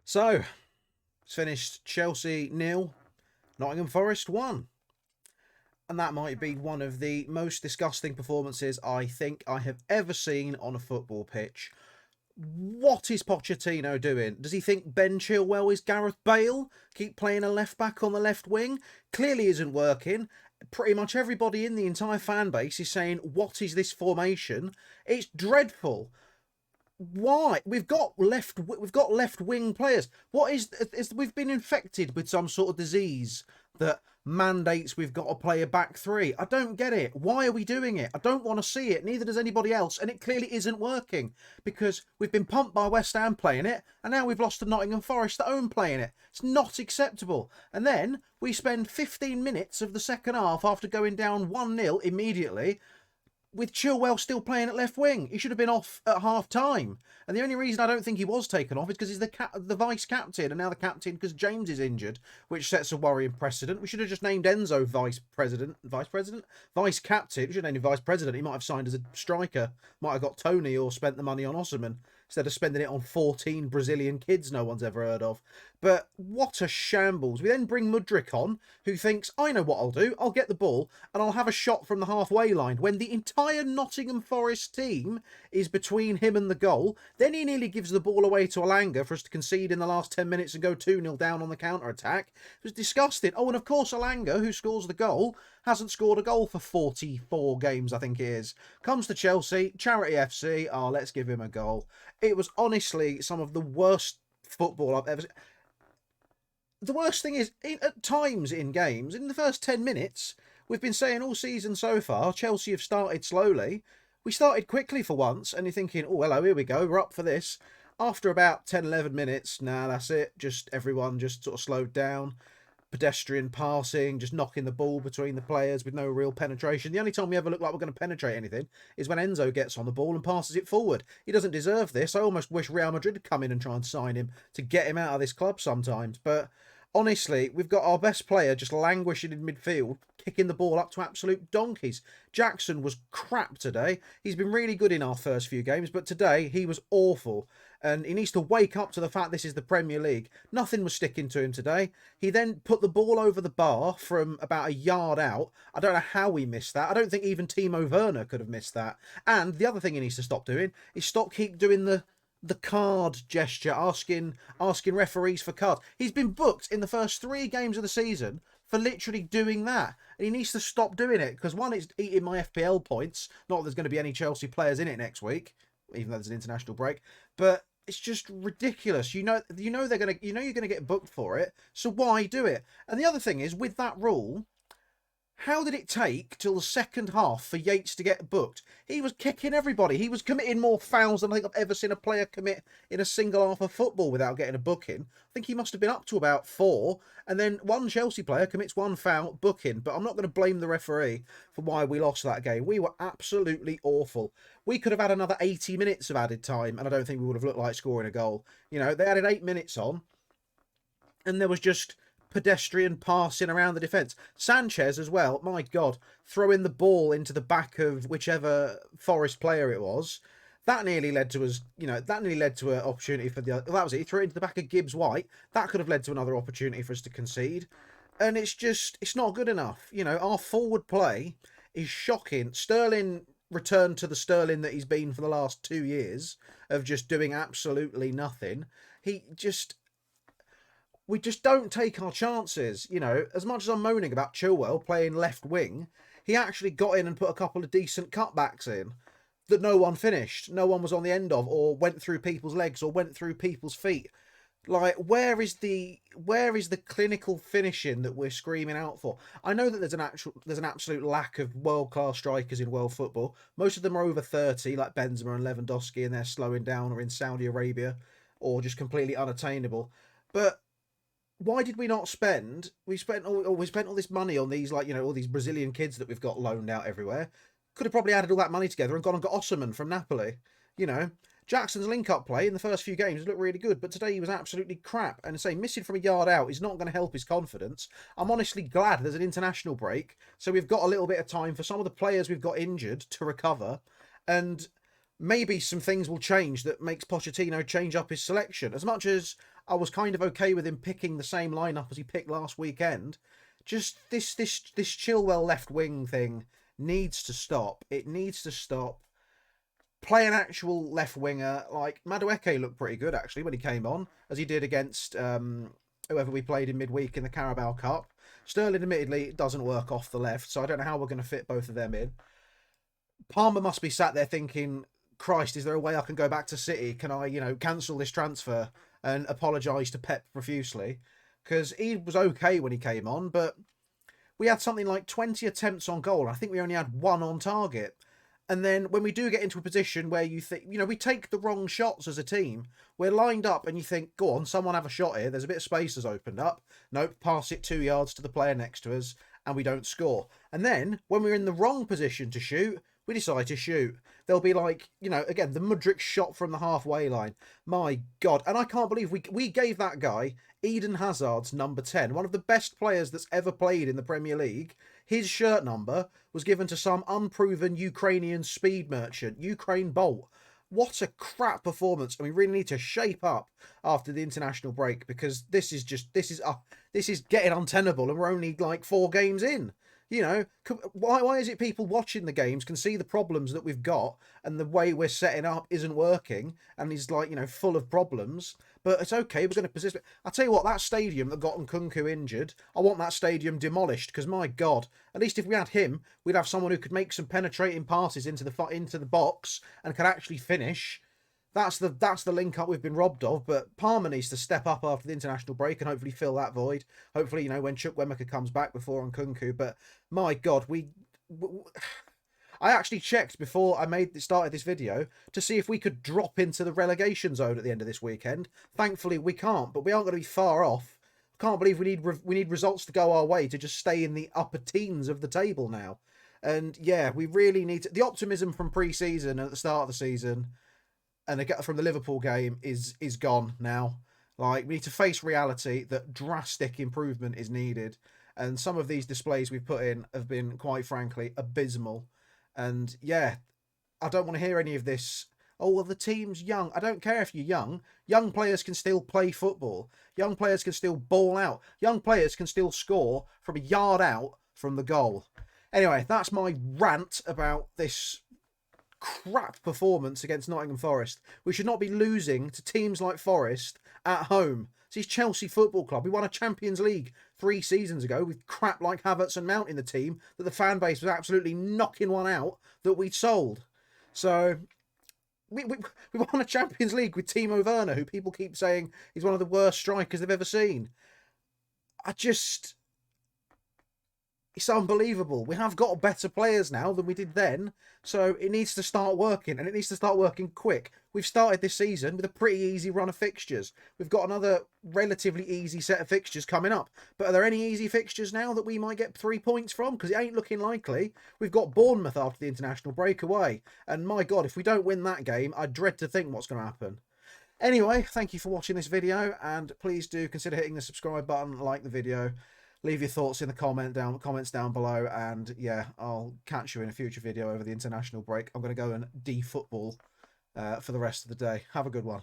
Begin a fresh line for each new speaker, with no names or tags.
So, it's finished Chelsea 0, Nottingham Forest 1. And that might be one of the most disgusting performances I think I have ever seen on a football pitch. What is Pochettino doing? Does he think Ben Chilwell is Gareth Bale? Keep playing a left back on the left wing? Clearly isn't working. Pretty much everybody in the entire fan base is saying, what is this formation? It's dreadful. Why? We've got left wing players. What is we've been infected with some sort of disease that mandates we've got to play a back three? I don't get it. Why are we doing it? I don't want to see it. Neither does anybody else, and it clearly isn't working because we've been pumped by West Ham playing it, and now we've lost to Nottingham Forest at home playing it. It's not acceptable. And then we spend 15 minutes of the second half after going down 1-0 immediately, with Chilwell still playing at left wing. He should have been off at half time. And the only reason I don't think he was taken off is because he's the vice captain, and now the captain because James is injured, which sets a worrying precedent. We should have just named Enzo vice captain. We should have named him vice president. He might have signed as a striker, might have got Tony or spent the money on Osman instead of spending it on 14 Brazilian kids no one's ever heard of. But what a shambles. We then bring Mudryk on, who thinks, I know what I'll do. I'll get the ball and I'll have a shot from the halfway line, when the entire Nottingham Forest team is between him and the goal. Then he nearly gives the ball away to Alanga for us to concede in the last 10 minutes and go 2-0 down on the counter-attack. It was disgusting. Oh, and of course Alanga, who scores the goal, hasn't scored a goal for 44 games, I think it is. Comes to Chelsea, Charity FC, let's give him a goal. It was honestly some of the worst football I've ever seen. The worst thing is, at times in games, in the first 10 minutes, we've been saying all season so far, Chelsea have started slowly. We started quickly for once, and you're thinking, oh, hello, here we go, we're up for this. After about 10, 11 minutes, that's it. Everyone just sort of slowed down. Pedestrian passing, just knocking the ball between the players with no real penetration. The only time we ever look like we're going to penetrate anything is when Enzo gets on the ball and passes it forward. He doesn't deserve this. I almost wish Real Madrid had come in and try and sign him to get him out of this club sometimes. But honestly, we've got our best player just languishing in midfield, kicking the ball up to absolute donkeys. Jackson was crap today. He's been really good in our first few games, but today he was awful. And he needs to wake up to the fact this is the Premier League. Nothing was sticking to him today. He then put the ball over the bar from about a yard out. I don't know how he missed that. I don't think even Timo Werner could have missed that. And the other thing he needs to stop doing is keep doing the card gesture, asking referees for cards. He's been booked in the first 3 games of the season for literally doing that. And he needs to stop doing it, because one, it's eating my FPL points. Not that there's going to be any Chelsea players in it next week, even though there's an international break. But it's just ridiculous. You know you're gonna get booked for it. So why do it? And the other thing is, with that rule, how did it take till the second half for Yates to get booked? He was kicking everybody. He was committing more fouls than I think I've ever seen a player commit in a single half of football without getting a booking. I think he must have been up to about 4. And then one Chelsea player commits 1 foul, booking. But I'm not going to blame the referee for why we lost that game. We were absolutely awful. We could have had another 80 minutes of added time, and I don't think we would have looked like scoring a goal. You know, they added 8 minutes on, and there was just pedestrian passing around the defence. Sanchez as well, my God, throwing the ball into the back of whichever Forest player it was. That nearly led to us, that nearly led to an opportunity for that was it. He threw it into the back of Gibbs White. That could have led to another opportunity for us to concede. And it's not good enough. Our forward play is shocking. Sterling returned to the Sterling that he's been for the last 2 years of just doing absolutely nothing. We just don't take our chances. As much as I'm moaning about Chilwell playing left wing, he actually got in and put a couple of decent cutbacks in that no one finished. No one was on the end of, or went through people's legs, or went through people's feet. Like, where is the clinical finishing that we're screaming out for? I know that there's an absolute lack of world-class strikers in world football. Most of them are over 30, like Benzema and Lewandowski, and they're slowing down, or in Saudi Arabia, or just completely unattainable. But why did we not spend? We spent all this money on these, all these Brazilian kids that we've got loaned out everywhere. Could have probably added all that money together and gone and got Osman from Napoli. Jackson's link-up play in the first few games looked really good, but today he was absolutely crap. And missing from a yard out is not going to help his confidence. I'm honestly glad there's an international break, so we've got a little bit of time for some of the players we've got injured to recover, and maybe some things will change that makes Pochettino change up his selection. As much as I was kind of okay with him picking the same lineup as he picked last weekend. Just this Chilwell left wing thing needs to stop. It needs to stop. Play an actual left winger. Like, Madueke looked pretty good actually when he came on, as he did against whoever we played in midweek in the Carabao Cup. Sterling, admittedly, it doesn't work off the left, so I don't know how we're going to fit both of them in. Palmer must be sat there thinking, Christ, is there a way I can go back to City? Can I, cancel this transfer and apologise to Pep profusely? Because he was okay when he came on, but we had something like 20 attempts on goal. I think we only had one on target. And then when we do get into a position where you think, we take the wrong shots as a team, we're lined up and you think, go on, someone have a shot here. There's a bit of space has opened up. Nope, pass it 2 yards to the player next to us and we don't score. And then when we're in the wrong position to shoot, we decide to shoot. There'll be like, again, the Mudryk shot from the halfway line. My God. And I can't believe we gave that guy Eden Hazard's number 10, one of the best players that's ever played in the Premier League. His shirt number was given to some unproven Ukrainian speed merchant, Ukraine Bolt. What a crap performance. And we really need to shape up after the international break, because this is getting untenable and we're only like 4 games in. Why is it people watching the games can see the problems that we've got and the way we're setting up isn't working and is like, full of problems, but it's okay, we're going to persist. I'll tell you what, that stadium that got Nkunku injured, I want that stadium demolished, because my God, at least if we had him, we'd have someone who could make some penetrating passes into the box and could actually finish. That's the link up we've been robbed of. But Palmer needs to step up after the international break and hopefully fill that void. Hopefully, when Chukwuemeka comes back before Nkunku. But my God, I actually checked before I started this video to see if we could drop into the relegation zone at the end of this weekend. Thankfully, we can't, but we aren't going to be far off. I can't believe we need results to go our way to just stay in the upper teens of the table now. And yeah, we really need the optimism from pre-season at the start of the season and from the Liverpool game is gone now. Like, we need to face reality that drastic improvement is needed. And some of these displays we've put in have been, quite frankly, abysmal. And yeah, I don't want to hear any of this. Oh, well, the team's young. I don't care if you're young. Young players can still play football. Young players can still ball out. Young players can still score from a yard out from the goal. Anyway, that's my rant about this crap performance against Nottingham Forest. We should not be losing to teams like Forest at home. This is Chelsea Football Club. We won a Champions League 3 seasons ago with crap like Havertz and Mount in the team that the fan base was absolutely knocking one out that we'd sold. So we won a Champions League with Timo Werner, who people keep saying is one of the worst strikers they've ever seen. It's unbelievable. We have got better players now than we did then, so it needs to start working, and it needs to start working quick. We've started this season with a pretty easy run of fixtures. We've got another relatively easy set of fixtures coming up. But are there any easy fixtures now that we might get 3 points from? Because it ain't looking likely. We've got Bournemouth after the international break away, and my God, if we don't win that game, I dread to think what's going to happen. Anyway, thank you for watching this video, and please do consider hitting the subscribe button, like the video. Leave your thoughts in the comments down below, and yeah, I'll catch you in a future video over the international break. I'm going to go and de-football for the rest of the day. Have a good one.